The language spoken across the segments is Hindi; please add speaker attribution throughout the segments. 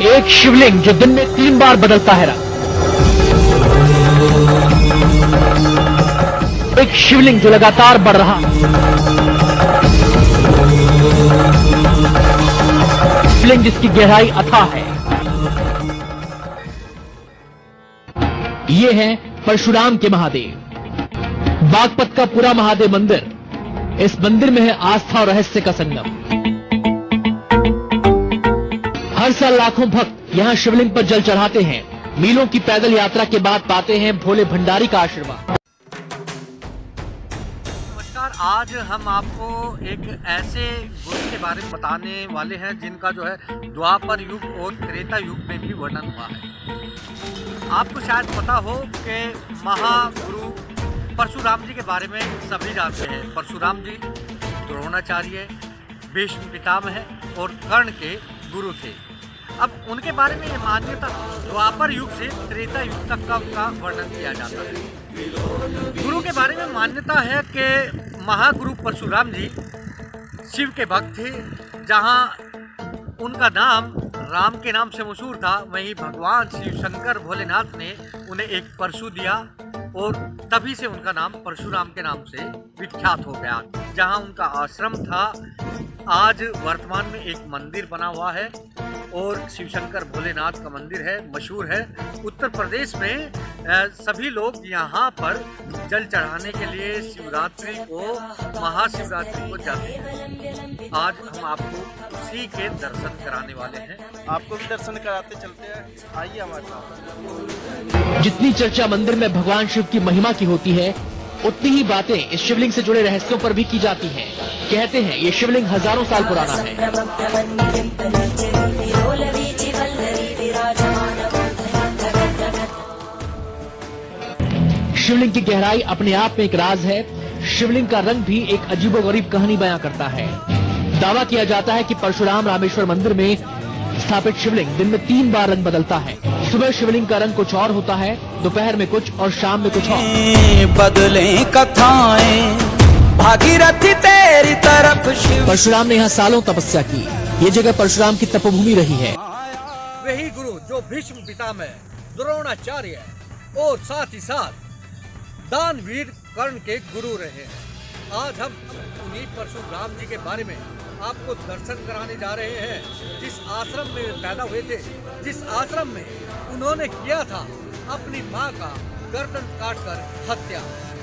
Speaker 1: एक शिवलिंग जो दिन में 3 बार बदलता है रंग, एक शिवलिंग जो लगातार बढ़ रहा, शिवलिंग जिसकी गहराई अथाह है। ये है परशुराम के महादेव। बागपत का पूरा महादेव मंदिर, इस मंदिर में है आस्था और रहस्य का संगम। हर साल लाखों भक्त यहां शिवलिंग पर जल चढ़ाते हैं। मीलों की पैदल यात्रा के बाद पाते हैं भोले भंडारी का आशीर्वाद।
Speaker 2: नमस्कार, आज हम आपको एक ऐसे गुरु के बारे में बताने वाले हैं जिनका जो है द्वापर युग और त्रेता युग में भी वर्णन हुआ है। आपको शायद पता हो कि महागुरु परशुराम जी के बारे में सभी जानते हैं। परशुराम जी द्रोणाचार्य, भीष्म पितामह और कर्ण के गुरु थे। अब उनके बारे में ये मान्यता द्वापर युग से त्रेता युग तक का उनका वर्णन किया जाता है। गुरु के बारे में मान्यता है कि महागुरु परशुराम जी शिव के भक्त थे। जहाँ उनका नाम राम के नाम से मशहूर था, वहीं भगवान शिव शंकर भोलेनाथ ने उन्हें एक परशु दिया और तभी से उनका नाम परशुराम के नाम से विख्यात हो गया। जहाँ उनका आश्रम था, आज वर्तमान में एक मंदिर बना हुआ है और शिव शंकर भोलेनाथ का मंदिर है, मशहूर है। उत्तर प्रदेश में सभी लोग यहाँ पर जल चढ़ाने के लिए शिवरात्रि को, महाशिवरात्रि को जाते हैं। आज हम आपको उसी के दर्शन कराने वाले हैं।
Speaker 3: आपको भी दर्शन कराते चलते हैं, आइए हमारे साथ।
Speaker 1: जितनी चर्चा मंदिर में भगवान शिव की महिमा की होती है, उतनी ही बातें इस शिवलिंग से जुड़े रहस्यों पर भी की जाती हैं। कहते हैं ये शिवलिंग हजारों साल पुराना है। शिवलिंग की गहराई अपने आप में एक राज है। शिवलिंग का रंग भी एक अजीबोगरीब कहानी बयां करता है। दावा किया जाता है कि परशुराम रामेश्वर मंदिर में स्थापित शिवलिंग दिन में 3 बार रंग बदलता है। सुबह शिवलिंग का रंग कुछ और होता है, दोपहर में कुछ और शाम में कुछ और।
Speaker 4: बदले कथाएं भागीरथी तेरी तरफ शिव।
Speaker 1: परशुराम ने यहाँ सालों तपस्या की। ये जगह परशुराम की तपोभूमि रही है।
Speaker 2: वही गुरु जो भीष्म पितामह, द्रोणाचार्य और साथ ही साथ दानवीर कर्ण के गुरु रहे हैं। आज हम उन्हीं परशुराम जी के बारे में आपको दर्शन कराने जा रहे हैं। जिस आश्रम में पैदा हुए थे, जिस आश्रम में उन्होंने किया था अपनी माँ का गर्दन काटकर हत्या।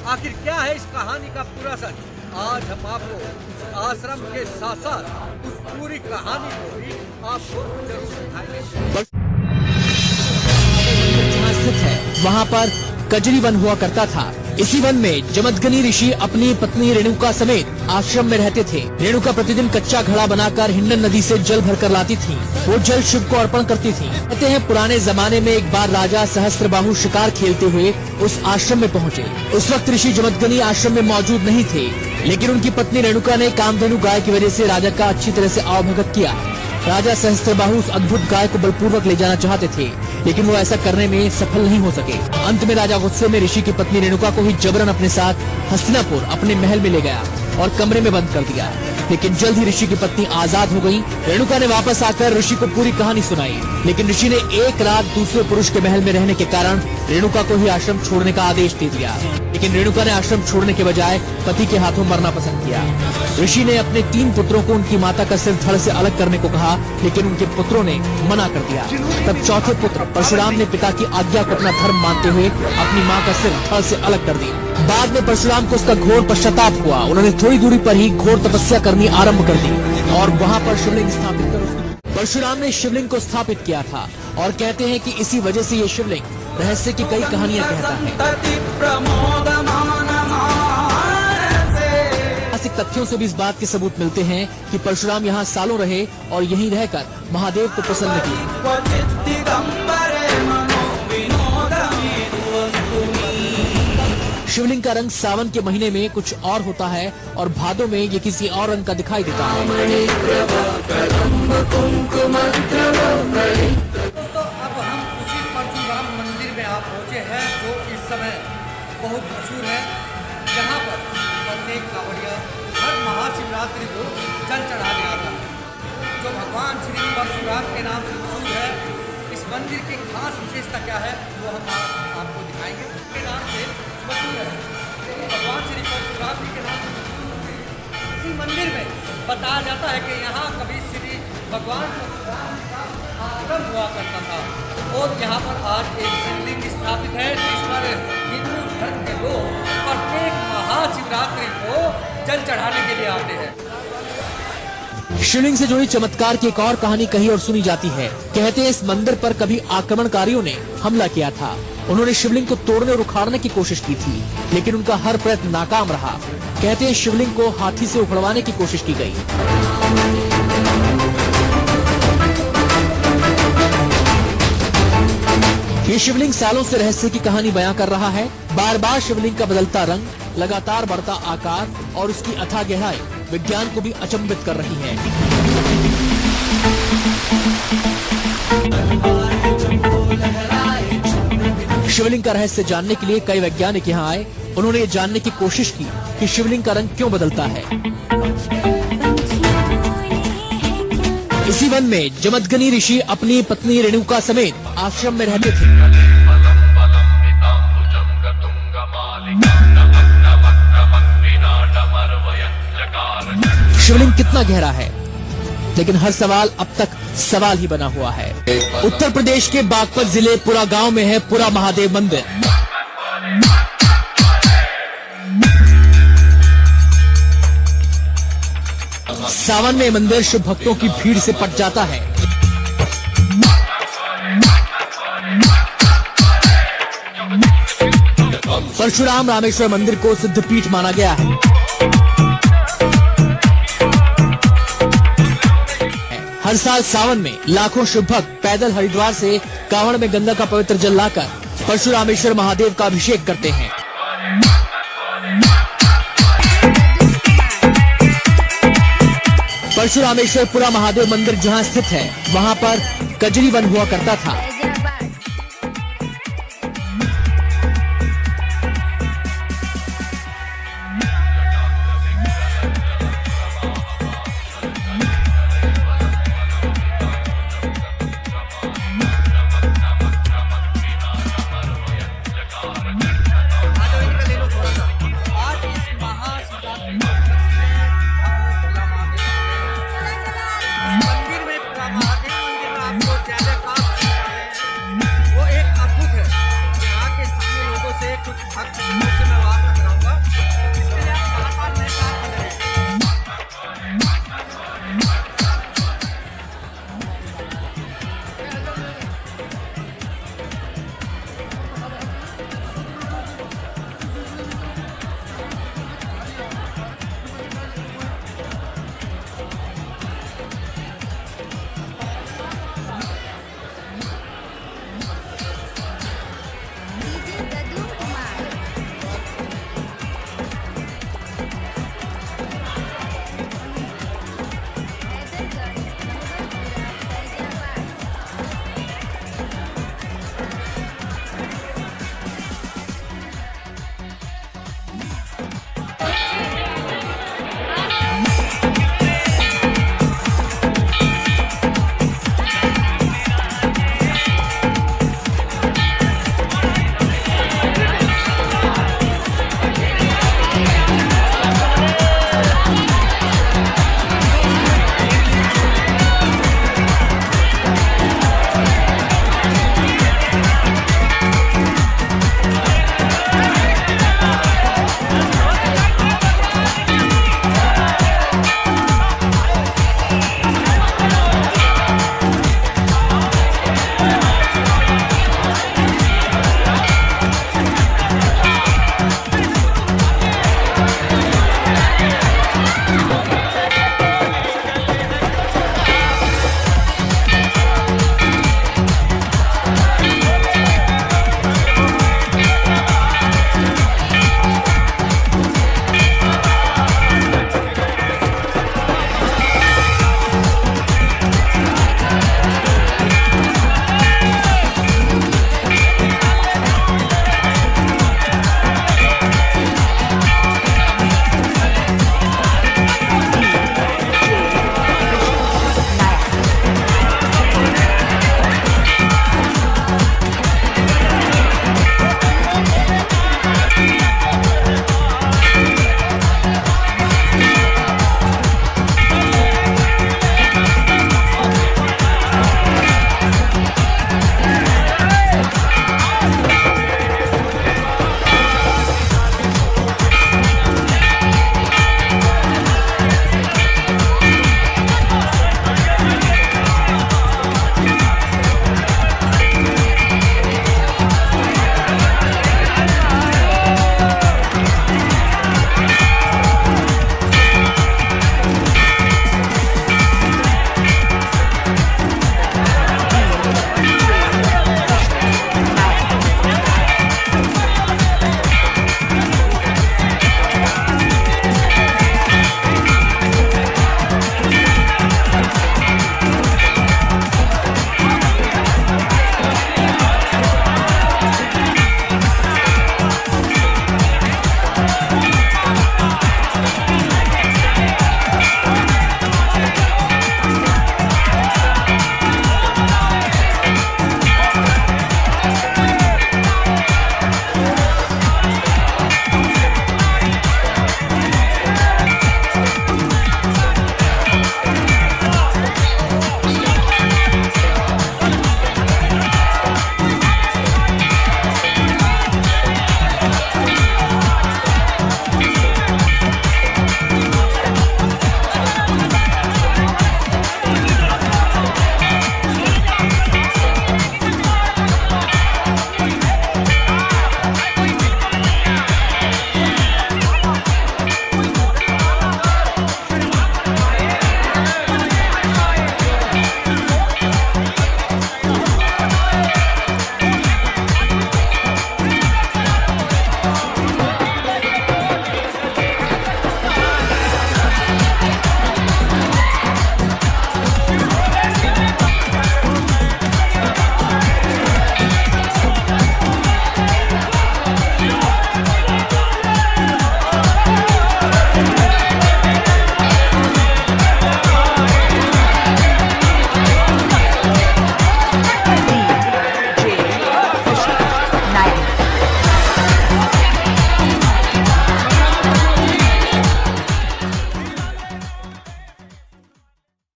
Speaker 2: आखिर क्या है इस कहानी का पूरा सच? आज हम आपको उस आश्रम के साथ साथ उस पूरी कहानी को भी आपको जरूर दिखाएंगे।
Speaker 1: वहाँ पर कजरी वन हुआ करता था। इसी वन में जमदग्नि ऋषि अपनी पत्नी रेणुका समेत आश्रम में रहते थे। रेणुका प्रतिदिन कच्चा घड़ा बनाकर हिंडन नदी से जल भरकर लाती थी। वो जल शिव को अर्पण करती थी। कहते हैं पुराने जमाने में एक बार राजा सहस्त्रबाहु शिकार खेलते हुए उस आश्रम में पहुँचे। उस वक्त ऋषि जमदग्नि आश्रम में मौजूद नहीं थे, लेकिन उनकी पत्नी रेणुका ने कामधेनु गाय की वजह से राजा का अच्छी तरह से आवभगत किया। राजा सहस्त्रबाहु उस अद्भुत गाय को बलपूर्वक ले जाना चाहते थे, लेकिन वो ऐसा करने में सफल नहीं हो सके। अंत में राजा गुस्से में ऋषि की पत्नी रेणुका को ही जबरन अपने साथ हस्तिनापुर अपने महल में ले गया और कमरे में बंद कर दिया। लेकिन जल्द ही ऋषि की पत्नी आजाद हो गई। रेणुका ने वापस आकर ऋषि को पूरी कहानी सुनाई, लेकिन ऋषि ने एक रात दूसरे पुरुष के महल में रहने के कारण रेणुका को ही आश्रम छोड़ने का आदेश दे दिया। लेकिन रेणुका ने आश्रम छोड़ने के बजाय पति के हाथों मरना पसंद किया। ऋषि ने अपने 3 पुत्रों को उनकी माता का सिर धड़ से अलग करने को कहा, लेकिन उनके पुत्रों ने मना कर दिया। तब चौथे पुत्र परशुराम ने पिता की आज्ञा को अपना धर्म मानते हुए अपनी माँ का सिर धड़ से अलग कर दिया। बाद में परशुराम को उसका घोर पश्चाताप हुआ। उन्होंने थोड़ी दूरी पर ही घोर तपस्या करनी आरंभ कर दी और वहाँ पर शिवलिंग स्थापित कर परशुराम ने शिवलिंग को स्थापित किया था। और कहते हैं कि इसी वजह से ये शिवलिंग रहस्य की कई कहानियां कहता है। ऐतिहासिक तथ्यों से भी इस बात के सबूत मिलते हैं कि परशुराम यहाँ सालों रहे और यहीं रहकर महादेव को प्रसन्न किए। शिवलिंग का रंग सावन के महीने में कुछ और होता है और भादों में ये किसी और रंग का दिखाई देता है।
Speaker 2: दोस्तों, अब हम उसी परशुराम मंदिर में आप पहुँचे हैं जो इस समय बहुत मशहूर है। यहाँ पर प्रत्येक कांवड़िया हर महाशिवरात्रि को जल चढ़ाने आता है। जो भगवान भगवान श्री परशुराम के नाम से मशहूर है। इस मंदिर की खास विशेषता क्या है वो हम आपको दिखाएंगे। के नाम से मशहूर है, भगवान श्री परशुराम जी के नाम से मशहूर है। इसी मंदिर में बताया जाता है कि यहाँ कभी श्री भगवान परशुराम का आगमन हुआ करता था और यहाँ पर आज एक शिवलिंग स्थापित है जिस पर हिंदू धर्म के लोग प्रत्येक महाशिवरात्रि को जल चढ़ाने के लिए आते हैं।
Speaker 1: शिवलिंग से जुड़ी चमत्कार की एक और कहानी कही और सुनी जाती है। कहते हैं इस मंदिर पर कभी आक्रमणकारियों ने हमला किया था। उन्होंने शिवलिंग को तोड़ने और उखाड़ने की कोशिश की थी, लेकिन उनका हर प्रयत्न नाकाम रहा। कहते हैं शिवलिंग को हाथी से उखड़वाने की कोशिश की गई। ये शिवलिंग सालों से रहस्य की कहानी बयां कर रहा है। बार बार शिवलिंग का बदलता रंग, लगातार बढ़ता आकार और उसकी अथाह गहराई विज्ञान को भी अचंभित कर रही है। शिवलिंग का रहस्य जानने के लिए कई वैज्ञानिक यहाँ आए। उन्होंने ये जानने की कोशिश की कि शिवलिंग का रंग क्यों बदलता है। इसी वन में जमदग्नि ऋषि अपनी पत्नी रेणुका समेत आश्रम में रहते थे। शिवलिंग कितना गहरा है, लेकिन हर सवाल अब तक सवाल ही बना हुआ है। उत्तर प्रदेश के बागपत जिले पुरा गांव में है पुरा महादेव मंदिर। सावन में मंदिर शिव भक्तों की भीड़ से पट जाता है। परशुराम रामेश्वर मंदिर को सिद्धपीठ माना गया है। हर साल सावन में लाखों शिव भक्त पैदल हरिद्वार से कांवड़ में गंगा का पवित्र जल लाकर परशुरामेश्वर महादेव का अभिषेक करते हैं। परशुरामेश्वर पुरा महादेव मंदिर जहां स्थित है, वहां पर कजरी वन हुआ करता था।
Speaker 2: कुछ भक्त